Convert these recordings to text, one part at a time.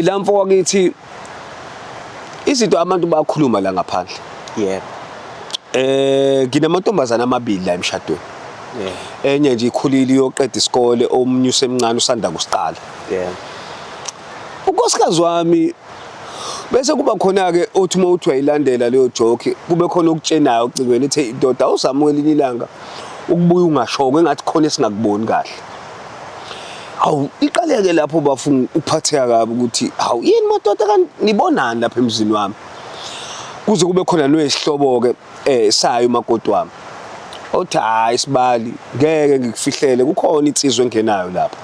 La mfo wakithi izinto abantu bayakhuluma la ngaphandle. Yebo. Nginamantombazana amabili la emshadweni. Yebo. Enye nje ikhulile iyoqeda isikole, omunye usemncane usanda kusiqala. Yebo. Unkosikazi wami bese kuba khona ke othi uma uthi wayilandela leyo joke kube khona okutshenayo ucingweni ethi indoda awuzamwe elinye ilanga ukubuya ungashoko engathi khona esingakuboni kahle. Awu iqaleke lapho bafuna ukuphatheka kabi ukuthi hawu yini madoda kanibonani lapha emzini wami. Kuze kube khona noyisihlobo ke sayo umakoti wami. Othi hayi sibali ngeke ngikufihlele kukhona insizwe engenayo lapha.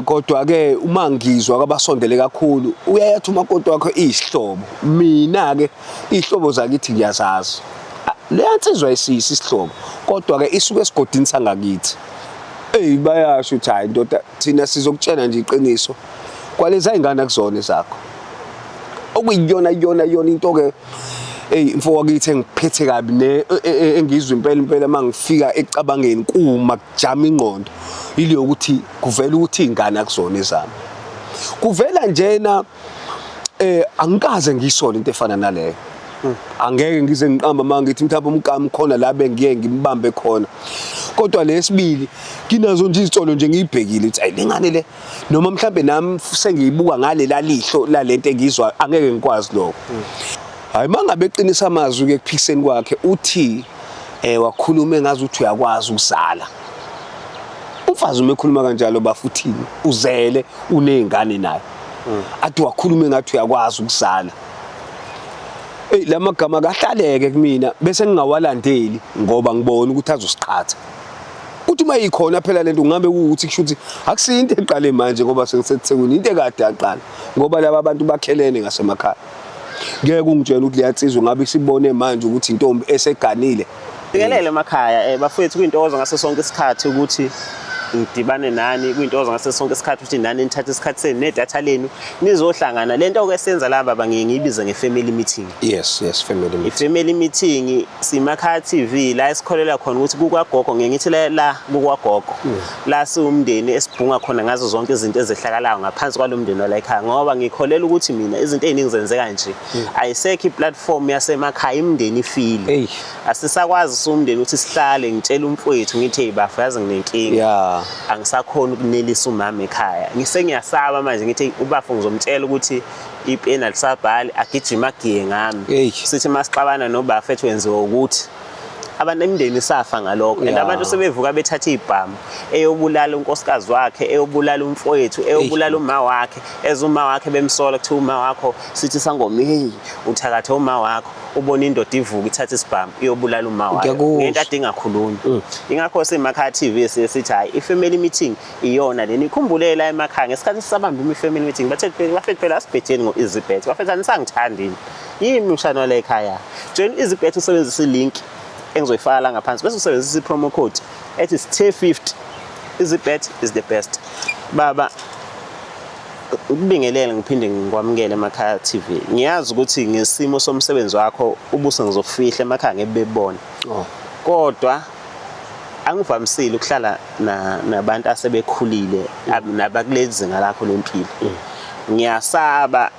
Kodwa ke uma ngizwa kabasondele kakhulu uyayathi umakoti wakho isihlobo mina ke ihlobo zakithi ngiyazazi le yansizwa isisi isihlobo kodwa ke isuke esigodini sangakithi bayasho ukuthi hayi ndoda thina sizokutshela nje iqiniso kwaleza ingane kuzona zakho okuyiyona into ke mfo wakithi engiphethe kabi engizwe impela mangifika ecabangeni kuma kujama ingqondo ile ukuthi kuvela ukuthi ingane akuzona ezami kuvela njena angikaze ngisole into efana naleyo angeke ngize ngiqamba manje ngithi mthapha umkami khona la bengiye ngimbambe khona kodwa lesibili kinazo nje izitolo nje ngiyibhekile ukuthi ayi lengane le noma mhlambe nami sengiyibuka ngale lalihlo lalento engizwa angeke ngikwazi lokho hayi mangabe eqinisa amazwi ke kuphikiseni kwakhe uthi wakhuluma engazi ukuthi uyakwazi ukusala umfazi uma ekhuluma kanjalo bafuthini uzele unezingane naye athi wakhuluma engathi uyakwazi ukusala lamagama kahlaleke kumina bese ngingawalandeli ngoba ngibona ukuthi azosiqhatha uthi mayikhona phela lento ngabe ukuthi kusho ukuthi akusinto eqale manje ngoba sekuseThekwini into ekade yaqala ngoba laba abantu bakhelene ngasemakhaya ngeke ungitshela ukuthi liyatsizwa ngabe sibone manje ukuthi intombi eseganile Sikelele emakhaya bafethu kuyintokozo ngaso sonke isikhathi ukuthi ngidibane nani kuyintokozo ngaso sonke isikhathi ukuthi nani nithathe isikhathi senu nedatha lenu nizohlangana lento ke senza la baba ngiyibiza nge-family meeting. Yes family meeting. I-family meeting simakhaya TV la esikholela khona ukuthi kukwagogo ngithi la kukwagogo la siwumndeni esibhunga khona ngazo zonke izinto ezehlakalayo ngaphansi kwalomndeni wala ekhaya ngoba ngikholela ukuthi mina izinto eziningi zenzeka nje ayisekho i-platform yasemakhaya imndeni ifile asisakwazi umndeni ukuthi sihlale ngitshela umfowethu ngithi hey bafa yazi nginenkinga angisakhona ukunelisa umama ekhaya ngiyasaba manje ngithi ubafu ngizomtshela ukuthi ipenalty sabhali agijima agiye ngami sithi masixabana nobafethu wenziwa ukuthi abantu emndeni safa ngalokho and abantu sebevuka bethatha izibhamu eyobulala unkosikazi wakhe eyobulala umfowethu eyobulala uma wakhe ezuma wakhe bemsola kuthi uma wakho sithi sangoma hey uthakathe uma wakho ubona indoda ivuka ithatha isibhamu iyobulala uma wakhe ngento adinga khulunywa ingakho semakhaya TV sithi hayi i-family meeting iyona leni ikhumbule emakhaya ngesikhathi sisabamba i-family meeting bafethu phela asibhetheni ngo-Elizabeth bafethu anisangithandini yimi ushano la ekhaya join Elizabeth usebenzisa i-link engizoyifaka la ngaphansi bese usebenzisa i-promo code ethi stay50 Elizabeth is the best baba ukubingelela ngiphinde ngikwamukele emakhaya TV ngiyazi ukuthi ngesimo somsebenzi wakho ubuse ngizofihla emakhaya ngebebona kodwa angivamisile ukuhlala nabantu asebekhulile nabakulezi zinga lakho lempilo ngiyasaba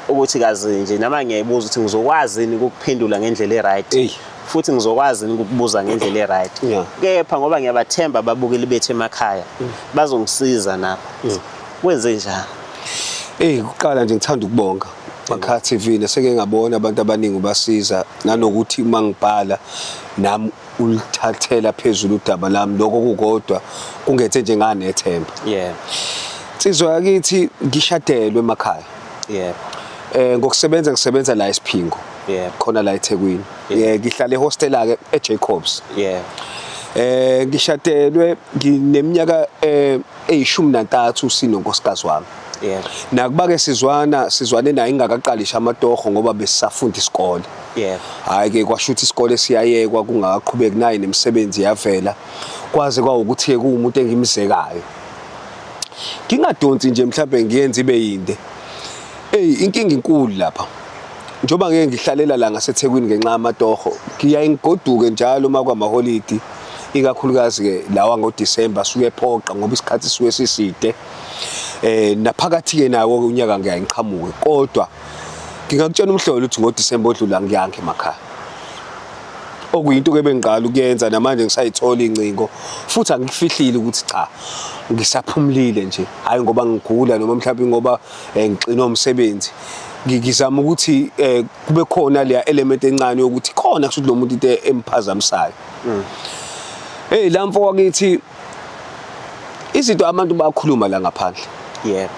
ukuthi kazi nje nama ngiyayibuza ukuthi ngizokwazi ukuphendula ngendlela e-right futhi ngizokwazi ukukubuza ngendlela e-right kepha ngoba ngiyabathemba ababukeli bethu emakhaya bazongisiza nabo wenze njani kuqala nje ngithanda ukubonga Makhaya TV neseke ngabona abantu abaningi basiza nanokuthi mangibhala nami ulithathela phezulu udaba lami lokho kukodwa kungethe nje nganethemba insizwa yakithi ngishadelwe emakhaya ngisebenza la eSiphingo khona la eThekwini ngihlala ehostel ake eJacobs ngishadelwe ngineminyaka eyi13 sinonkosikazi wami nakuba ke sizwane naye ingakaqalisha amatoho ngoba besisafunda isikole hayi ke kwashuthi isikole siyayekwa kungaqhubeki naye nemisebenzi yavela kwaze kwawukuthi ke kuumuntu engimzekayo ngingadonsi nje mhlawumbe ngiyenza ibe yinde inkinga inkulu lapha njoba ngeke ngihlalela la ngaseThekwini ngenxa yamatoho ngiyaye ngigoduke njalo makwamaholidi ikakhulukazi ke lawa ngoDisemba suke ephoqa ngoba isikhathi suke siside naphakathi ke nawo unyaka ngiyayiqhamuke kodwa ngingakutshela umhlolo ukuthi ngoDisemba odlula ngiyange emakhaya. Okuyinto ke bengiqala ukuyenza namanje ngisayithola incingo futhi angikufihlile ukuthi cha ngisaphumlile nje hayi ngoba ngigula noma mhlawumbe ngoba ngixinwa umsebenzi. Ngizama ukuthi kube khona leya element encane yokuthi khona kusho lo muntu into emphazamisayo. Hey la mfo wakithi izinto abantu bayakhuluma la ngaphandle. Yebo.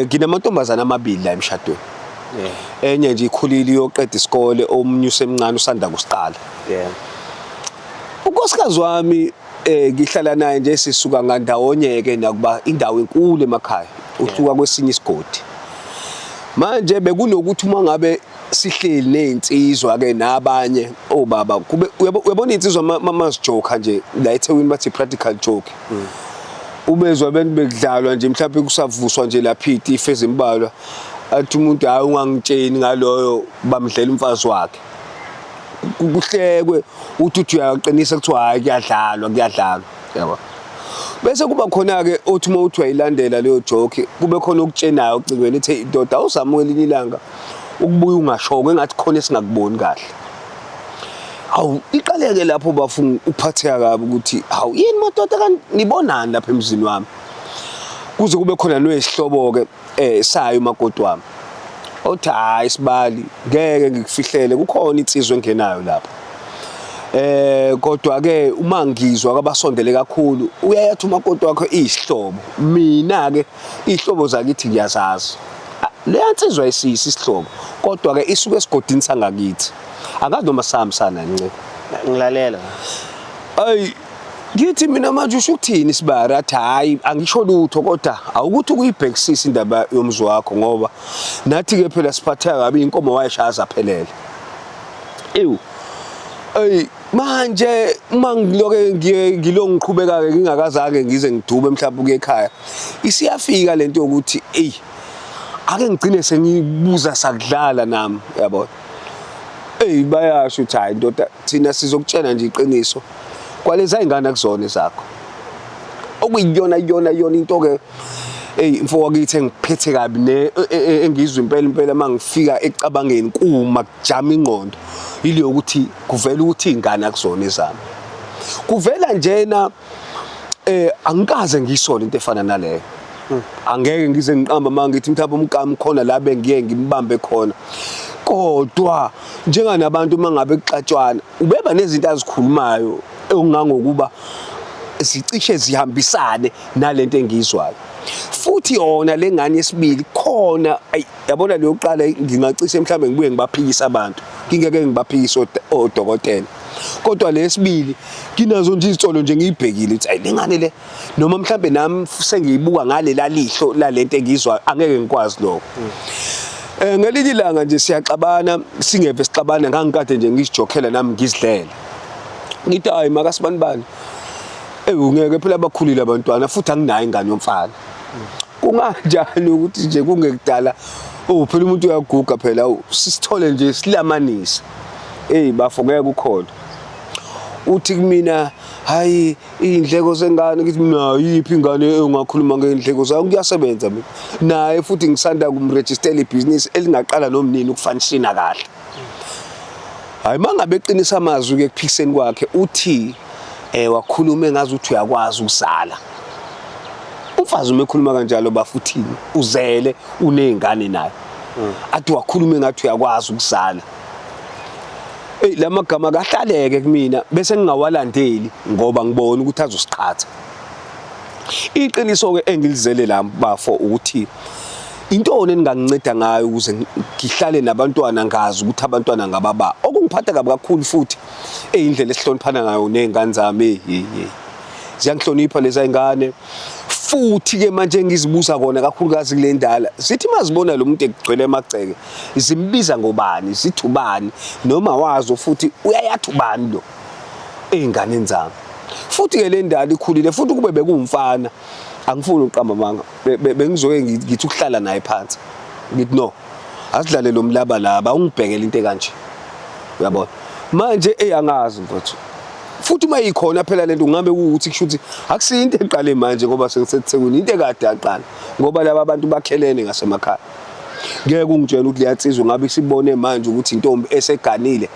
Nginamantombazana amabili la emshadweni. Yebo. Enye nje ikhulile yoqeda isikole omunye usemncane usanda kusiqala. Yebo. Unkosikazi wami ngihlala naye nje sisuka ngandawonye ke nakuba indawo enkulu emakhaya usuka kwesinye isigodi. Manje bekunokuthi uma ngabe sihleli nezinsizwa ke nabanye obaba kube uyabona insizwa mamazijoka nje la eThekwini bathi practical joke. Ubezwa abantu bekudlalwa nje mhlawumbe kusavuswa nje laphithi ifeze imbalwa athi umuntu hayi ungangitsheni ngaloyo bamdlela umfazi wakhe. Kuhlekwe uthi uyaqinisa kuthiwa hayi kuyadlalwa yabo. Bese kuba khona ke othi uma uthi uyayilandela leyo joke kube khona okutshenayo ocingweni ethi indoda awuzamukela elinye ilanga ukubuya ungashoko engathi khona esingakuboni kahle. Awu iqaleke lapho bafuna ukuphatheka kabi ukuthi hawu yini madoda kanibonani lapha emzini wami. Kuze kube khona noyisihlobo ke sayo umakoti wami. Othi hayi sibali ngeke ngikufihlele kukhona insizwe engenayo lapha. Kodwa ke uma ngizwa kabasondele kakhulu uyayathi umakoti wakho isihlobo mina ke ihlobo zakithi ngiyazazi leyansizwa isihlobo kodwa ke isuke esigodini sangakithi angazi noma sihambisana ncane Ngilalela. Ay ngithi mina manje usho ukuthini sibara athi hayi angisho lutho kodwa awukuthi ukuyibhekisisa indaba yomzi wakho ngoba nathi ke phela siphatheka kabi inkomo wayeshaza phelele. Ay manje uma ngiloke ngilongiqhubeka ke ngingakazange ngize ngidube mhlawumbe ukuye ekhaya isiyafika lento yokuthi ake ngigcine sengibuza sakudlala nami yabo. Bayasho ukuthi hayi ndoda thina sizokutshena nje iqiniso kwalezi ayingane akuzona zakho okuyiyona into ke mfo wakithi engiphethe kabi engizwe impela mangifika ecabangeni kuma kujama ingqondo ile ukuthi kuvela ukuthi ingane akuzona ezami kuvela njena angikaze ngisole into efana naleyo. Angeke ngize ngiqamba mangithi mhlawumbe umkami khona la bengiye ngimbambe khona kodwa njenganabantu mangabe kuxatshwana ubeba nezinto azikhulumayo ongangokuba zicishe zihambisane nalento engizwayo futhi yona lengane yesibili khona yabona leyo qala ngingacishe mhlawumbe ngibuye ngibaphikisa abantu ngingeke ngibaphikise odokotela kodwa lesibili kinazo nje izitolo nje ngiyibhekile ukuthi lengane le noma mhlawumbe nami sengiyibuka ngale lalihlo lalento engizwa angeke ngikwazi lokho. Ngelinye ilanga nje siyaxabana singeve sixabana ngangikade nje ngizijokhela nami ngizidlela ngithi hayi makasibanibani ungeke phela abakhulile abantwana futhi anginayo ingane yomfana kunganjani ukuthi nje kungekudala phela umuntu uyaguga phela sisithole nje silamanisa bafokeke ukhona uthi kumina hayi indleko zengane ngithi mina yiphi ingane engakhuluma ngeindleko zayo ngiyasebenza mina naye futhi ngisanda kumregistela ibusiness elingaqala nomnini ukufanishina kahle. Hayi mangabe eqinisa amazwi ke kuphikiseni kwakhe uthi wakhuluma engazi ukuthi uyakwazi ukusala. Umfazi uma ekhuluma kanjalo bafuthini uzele unezingane naye. Athi wakhuluma engathi uyakwazi ukusala. Lamagama kahlaleke kumina bese ngingawalandeli ngoba ngibona ukuthi azosiqhatha. Iqiniso ke engilizele la bafo ukuthi intoni enginganceda ngayo ukuze ngihlale nabantwana ngazi ukuthi abantwana ngababa okungiphatha kabi kakhulu futhi indlela esihloniphana ngayo nezingane zami ziyangihlonipha lezi ngane futhi ke manje ngizibuza kona kakhulukazi kule ndala sithi mazibona lo muntu egcwele emagceke zimbiza ngobani zithi ubani noma wazo futhi uyayathi ubani lo einganeni zami futhi ke le ndala ikhulile futhi kube bekumfana angifuni uqamba manga bengizoke ngithi ukuhlala naye phansi ngithi no asidlale lo mlaba laba ungibhekele into ekanje uyabona manje angazi mfowethu futhi uma ikhona phela lento ngabe ukuthi kusho ukuthi akusiyo into eqale manje ngoba sengiseThekwini into ekade yaqala ngoba laba abantu bakhelene ngasemakhaya. Ngeke ungitshela ukuthi liyatsizwa ngabe sibone manje ukuthi intombi eseganile.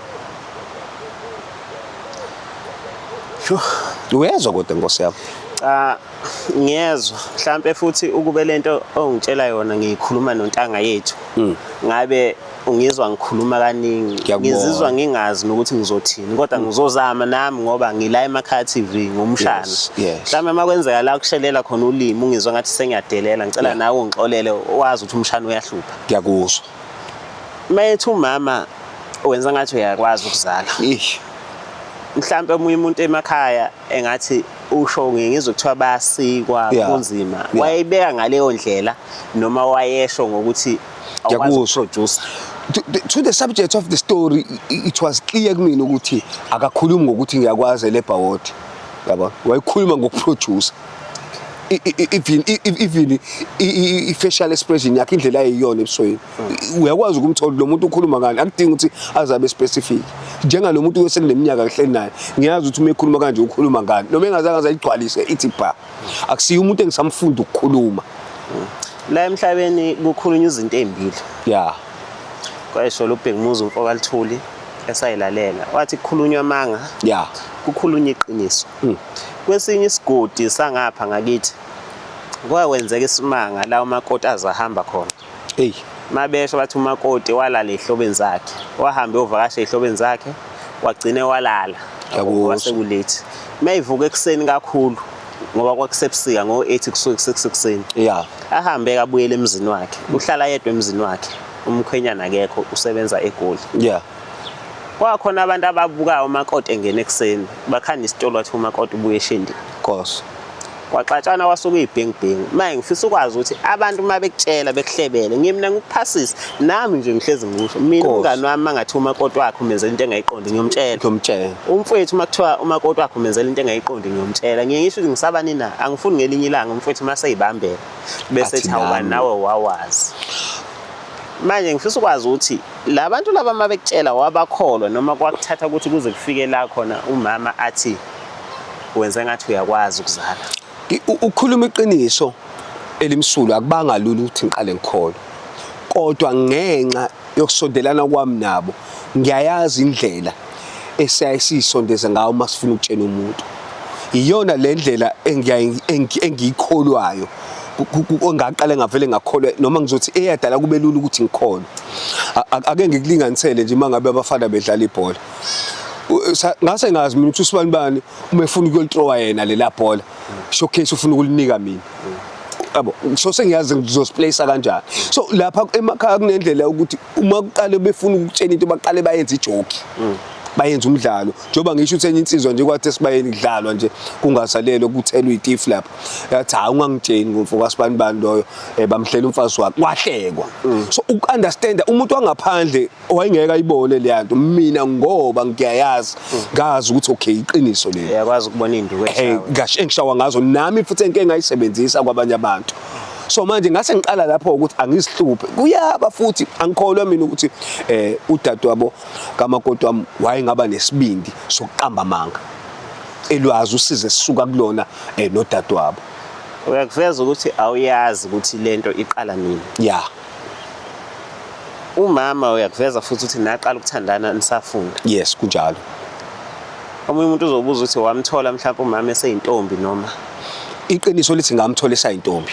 Uyezwa kodwa Nkosi yami? Cha, ngiyezwa mhlambe futhi ukube lento ongitshela yona ngiyikhuluma nontanga yethu. Ngabe ungizwa ngikhuluma kaningi, ngizizwa ngingazi nokuthi ngizothini kodwa ngizozama nami ngoba ngila eMakhaya TV ngumshana. Mhlawumbe makwenzeka la kushelela khona ulimi ungizwa ngathi sengiyadelela ngicela nawe ungixolele wazi ukuthi umshana uyahlupha. Ngiyakuzwa. Mayethu umama wenza ngathi uyakwazi ukuzala. Mhlawumbe omunye umuntu emakhaya engathi usho ngizwe kuthiwa bayasikwa kunzima. Wayebeka ngaleyo ndlela noma wayesho ngokuthi awukwazi ukuproduce. To the subject of the story, it was clear kumina ukuthi akakhulumi ngokuthi ngiyakwazi leBaward. Yabo, wayekhuluma ngokuproduce. Even i-facial expression yakhe indlela ayiyona ebusweni. Uyakwazi ukumthola lo muntu ukhuluma ngani, akudingi ukuthi azabe specific. Njengalo muntu osekuneminyaka kahle naye, ngiyazi ukuthi uma ekhuluma kanje ukhuluma ngani. Noma engazange azayigcwalise ithi ba. Akusiyo umuntu engisamfunda ukukhuluma. La emhlabeni kukhulunywa izinto ezimbili. Yeah. Kwayesho lo Bhekumuzi umfoka Luthuli esayilalela. Wathi kukhulunywa amanga. Yeah. Kukhulunywa iqiniso. Kwesinye isigodi sangapha ngakithi kwawenzeka isimanga la umakoti azahamba khona. Hey, mabesho bathi umakoti walala ehlobeni zakhe, wahamba uyovakasha ehlobeni zakhe, wagcina walala wasekulethi. Mayivuka ekseni kakhulu ngoba kwakusebusika ngo8 kusuke 6 ekseni. Yeah. Ahambe kabuyele emzini wakhe. Uhlala yedwa emzini wakhe. Umkhwenyana akekho usebenza eGoli. Yeah. Kwakhona abantu ababuka umakoti engene ekseni bakhanda isitolo wathi umakoti ubuye eshindini. Course. Kwaxatshana wasuka izibhengbhengu. Manje ngifisa ukwazi ukuthi abantu uma bekutshela bekuhlebele ngimna ngikuphasisa nami nje ngihlezi ngisho mina umngani wami mangathi umakoti wakhe umenzela into engayiqondi ngiyomtshela. Umfowethu makuthiwa umakoti wakhe umenzela into engayiqondi ngiyomtshela. Ngisho ukuthi ngisabani na angifuni ngelinye ilanga umfowethu mase eyibambela bese ethi awubani nawe wawazi. Manje ngifisa ukwazi ukuthi labantu laba mabekutshela wabakholwa noma kwakuthatha ukuthi kuze kufike la khona umama athi wenza ngathi uyakwazi ukuzala. Ukhuluma iqiniso elimsulwa akubanga lula ukuthi ngiqale ngikholwe. Kodwa ngenxa yokusondelana kwami nabo ngiyayazi indlela esiyayisondeza ngayo masifuna ukutshena umuntu. Iyona le ndlela engiyikholwayo. Ngaqale ngavele ngakholwa noma ngizothi eyadala kube lula ukuthi ngikholwe. Ake ngikulinganisele nje mangabe abafana bedlala ibhola. Ngase ngazi mina ukuthi uSibanibani uma efuna ukuyolithrowa yena lela bhola showcase ufuna ukulinika mina. Yabo, so sengiyazi ngizosplace kanjani. So lapha emakhaya kunendlela ukuthi uma kuqale befuna ukutshena into baqale bayenze ijoke. Bayenza umdlalo njoba ngisho uthenye insizwa nje kwathi sibayeni kudlalwa nje kungasalelo kuthelwa itifu lapha yathi ha ungangitsheni ngomfoko kaSibanibani loyo bamhlela umfazi wakhe kwahlekwa. So ukunderstand umuntu wangaphandle wayengeka ayibone le yanto mina ngoba ngiyayazi ngazi ukuthi okay iqiniso le uyakwazi ukubona induku eshawa ngasho engishawa ngazo nami futhi enke ngayisebenzisa kwabanye abantu. So manje ngase ngiqala lapho ukuthi angisihluphe kuyaba futhi angikholwa mina ukuthi udadewabo kamakoti wami wayengaba nesibindi sokuqamba amanga elwazi usize sisuka kulona nodadewabo. Uyakuveza ukuthi awuyazi ukuthi lento iqala nini. Yeah. Umama uyakuveza futhi ukuthi naqala ukuthandana nisafunda. Yes kunjalo. Omunye umuntu uzobuza ukuthi wamthola mhlawumbe umama eseyintombi noma iqiniso lithi ngamthola esayintombi.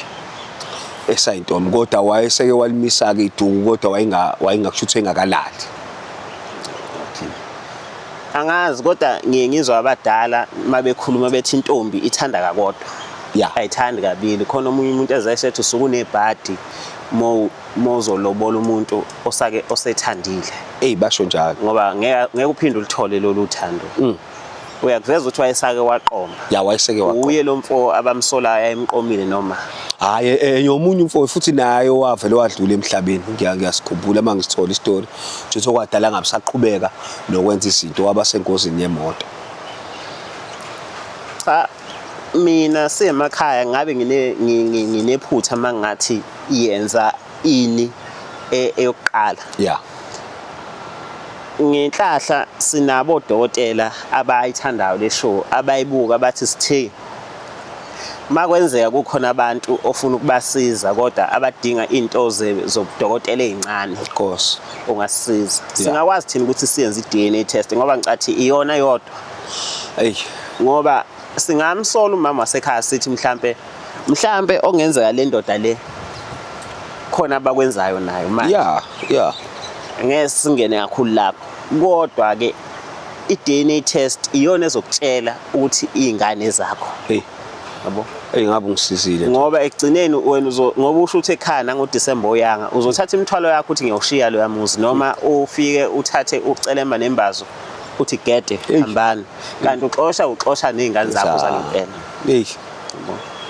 Esayintombi kodwa wayeseke walimisa ke iduku kodwa wayengakushuthi engakalali. Angazi kodwa ngiyengizwa abadala mabekhuluma bethi intombi ithanda kakodwa. Yeah. Ayithandi kabili khona omunye umuntu ezayisethi usuku nebhadi mozolobola umuntu osake osethandile. Basho njalo. Ngoba ngeke uphinde ulithole lolu thando. Uyakuveza ukuthi wayesake waqoma. Yeah wayeseke waqoma. Uye lo mfo abamsolayo ayemqomile noma. Hayi yomunye umfo futhi naye wavele wadlula emhlabeni ngiyasikhumbula mangisithola istory nje okwadala ngabisaqhubeka nokwenza izinto wabasengozini yemoto. Cha mina semakhaya ngabe nginephutha mangathi yenza ini eyokuqala. Yeah. ngenhlahla sinabo odokotela abayithandayo le show abayibuka bathi sithe makwenzeka kukhona abantu ofuna ukubasiza kodwa abadinga into zobudokotela ezincane of course ungasisiza singakwazi thina ukuthi siyenze i-DNA test ngoba ngicathi iyona yodwa hey ngoba singamsola umama wasekhaya sithi mhlambe ongenzeka le ndoda le khona abakwenzayo nayo manje yeah ngeke singene kakhulu lapho kodwa ke i-DNA test iyona ezokutshela ukuthi izingane zakho hey yabo ngabe ungisizile ngoba ekugcineni wena ngoba usho ukuthi ekhaya ngoDisemba oyanga uzothatha imithwalo yakho uthi ngiyoshiya lo yamuzi noma ufike uthathe ucelemba nembazo uthi gede hambani kanti uxosha nezingane zakho zalempela hey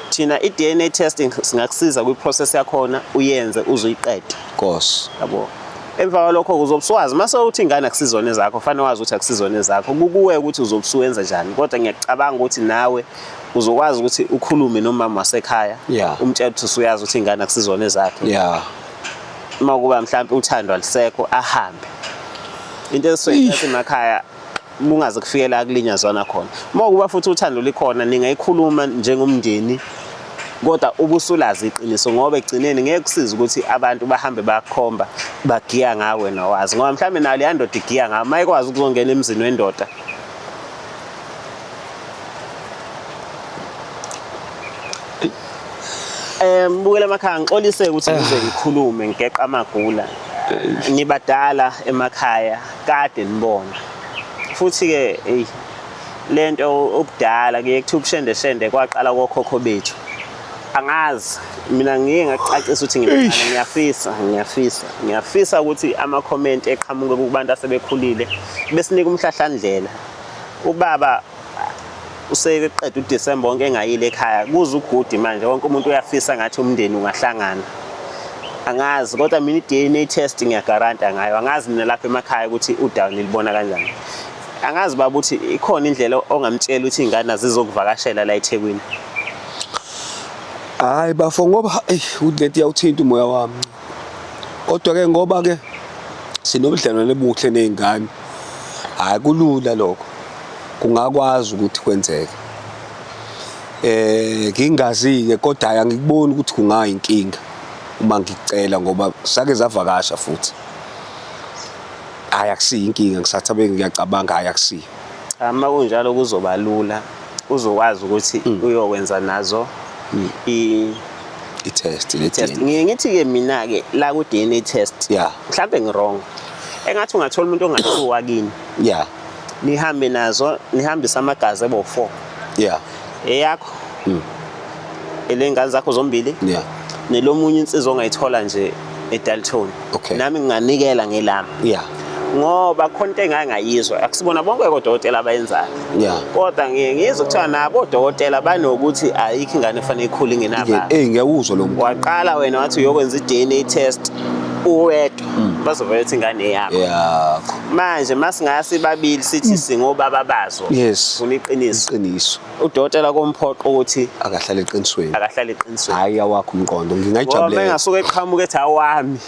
thina i-DNA testing singakusiza kwi-process yakhona uyenze uzoyiqede course yabo emva kwalokho uzobuswazi mase uthi ingane akusizona zakho fanele wazi ukuthi akusizona zakho kukuwe ukuthi uzobusuwenza njani kodwa ngiyacabanga ukuthi nawe uzokwazi ukuthi ukhulume nomama wasekhaya umtshela ukuthi usuyazi ukuthi ingane akusizona zakhe uma kuba mhlawumbe uthando alisekho ahambe into esizwe emakhaya bungaze kufikela kulinyazwana khona uma kuba futhi uthando likhona ningayikhuluma njengomndeni kodwa ubusulazi iqiniso ngoba egcineni ngeke kusiza ukuthi abantu bahambe bakhomba bagiya ngawe nawazi ngoba mhlawumbe nayo leyandoda igiya ngawe mayikwazi ukuzongena emzini wendoda mbukela emakhaya ngixolise ukuthi ngize ngikhulume ngigeqa amagula nibadala emakhaya kade nibona futhi ke hey lento obudala ke kuthiwa shende kwaqala kokhokho bethu angazi mina ngike ngacacisa ukuthi ngiyafisa ukuthi ama comment eqhamuke kubantu asebekhulile besinika umhlahlandlela ubaba useqeda uDisemba wonke engayile ekhaya kuze ugudi manje wonke umuntu uyafisa ngathi umndeni ungahlangana angazi kodwa mina i-DNA test ngiyagaranta ngayo angazi mina lapha emakhaya ukuthi uDown libona kanjani angazi baba ukuthi ikhona indlela ongamtshela ukuthi ingane azizokuvakashela la eThekwini hayi bafo ngoba ulethi yawuthinta umoya wami kodwa ke ngoba ke sinobudlelwane obuhle nezingane hayi kulula lokho kungakwazi ukuthi kwenzeke ngingazi ke kodwa hayi angikuboni ukuthi kungayinkinga uma ngicela ngoba sake zavakasha futhi hayi akusiyo inkinga ngisathabe ngiyacabanga hayi akusiyo ama kunjalo kuzoba lula uzokwazi ukuthi uyokwenza nazo i-test ngithi ke mina ke la ku DNA test mhlawumbe ngirong engathi ungathola umuntu ongathiwa kini nihambe nazo nihambisa amagazi ebo4 eyakho elengane zakho zombili nelomunye insizwa ongayithola nje eDalton nami nginganikela ngelami ngoba khonto engangayizwa akusibona bonke odokotela abayenzayo kodwa ngiyizwa kuthiwa nabo odokotela banokuthi ayikho ingane efanele ikhule ngenaba ngiyawuzwa lo muntu waqala wena wathi uyokwenza i-DNA test uwedwa bazovela ukuthi ingane yakho manje masingasi babili sithi singobaba bazo funa iqiniso udokotela komphoqo ukuthi akahlale eqinisweni hayi awakho umqondo ngingayijabulela ngoba engasuke eqhamuka ethi awami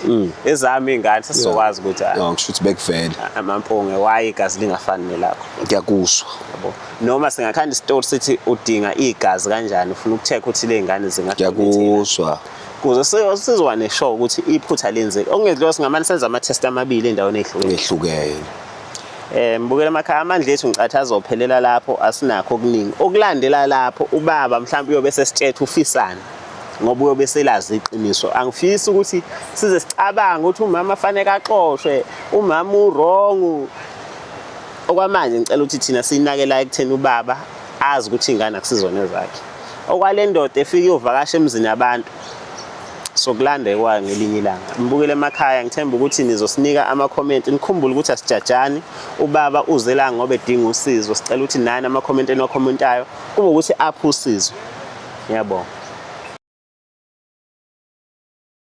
ezami ingane sesizokwazi ukuthi ngisho ukuthi bekuvela amampunge waye igazi lingafani nelakho ngiyakuzwa yabo noma singakhanda istory sithi udinga igazi kanjani ufuna ukucheck ukuthi le ngane ngiyakuzwa kuze sizwa neshow ukuthi iphutha lenzeke ongedliwa singamane senza ama test amabili endaweni ehlukene mbukela emakhaya amandla ethu ngicathi azophelela lapho asinakho okuningi okulandela lapho ubaba mhlawumbe uyobe sesitshetha ufisana ngoba uyobe selazi iqiniso angifisi ukuthi size sicabanga ukuthi umama fanele axoshwe umama urong okwamanje ngicela ukuthi thina sinakela ekutheni ubaba azi ukuthi ingane akusizona zakhe okwale ndoda efika iyovakasha emzini yabantu sokulanda kwayo ngelinye ilanga mbukele emakhaya ngithemba ukuthi nizosinika ama comment nikhumbule ukuthi asijajani ubaba uzela ngoba edinga usizo sicela ukuthi nani ama comment eniwakhomentayo kube ukuthi apha usizo yabo